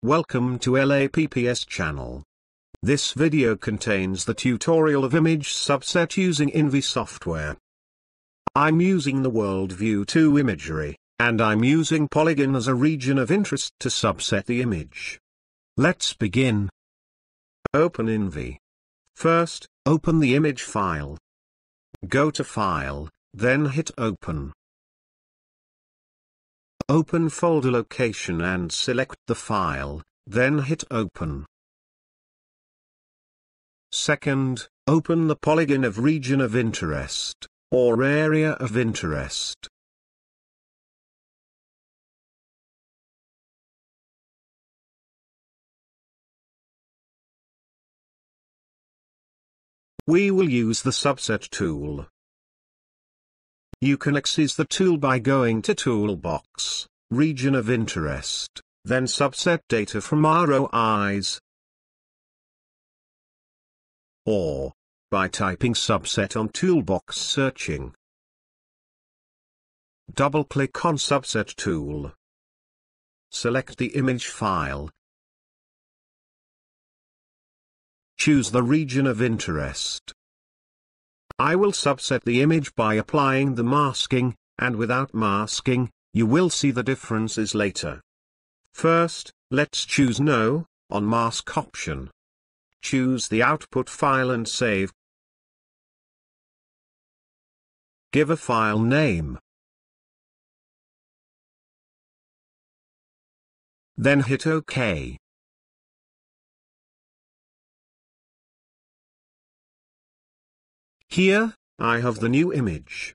Welcome to LAPPS channel. This video contains the tutorial of image subset using Envi software. I'm using the World View 2 imagery, and I'm using polygon as a region of interest to subset the image. Let's begin. Open Envi. First, open the image file. Go to File, then hit Open. Open folder location and select the file, then hit Open. Second, open the polygon of region of interest, or area of interest. We will use the subset tool. You can access the tool by going to Toolbox, Region of Interest, then Subset Data from ROIs, or by typing subset on Toolbox searching. Double-click on Subset tool. Select the image file. Choose the region of interest. I will subset the image by applying the masking, and without masking, you will see the differences later. First, let's choose No, on mask option. Choose the output file and save. Give a file name. Then hit OK. Here, I have the new image.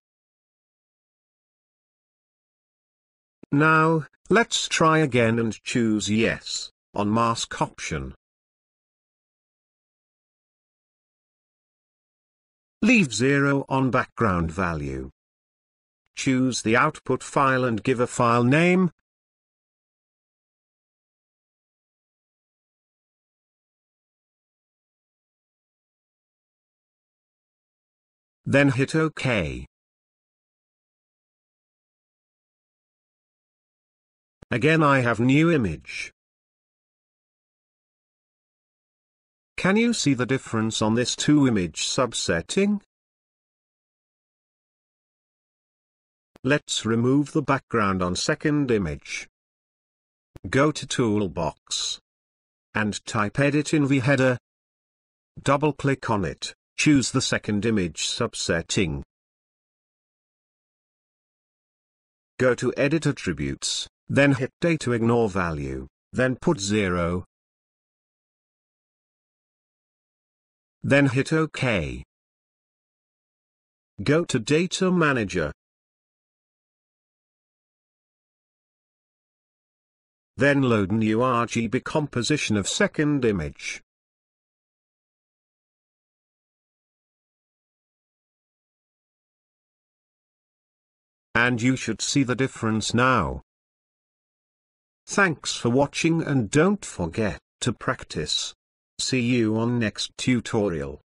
Now, let's try again and choose Yes, on mask option. Leave 0 on background value. Choose the output file and give a file name. Then hit OK. Again I have new image. Can you see the difference on this two image subsetting? Let's remove the background on second image. Go to Toolbox. And type Edit Envi Header. Double-click on it. Choose the second image subsetting. Go to Edit Attributes, then hit Data Ignore Value, then put 0. Then hit OK. Go to Data Manager. Then load new RGB composition of second image. And you should see the difference now. Thanks for watching and don't forget to practice. See you on next tutorial.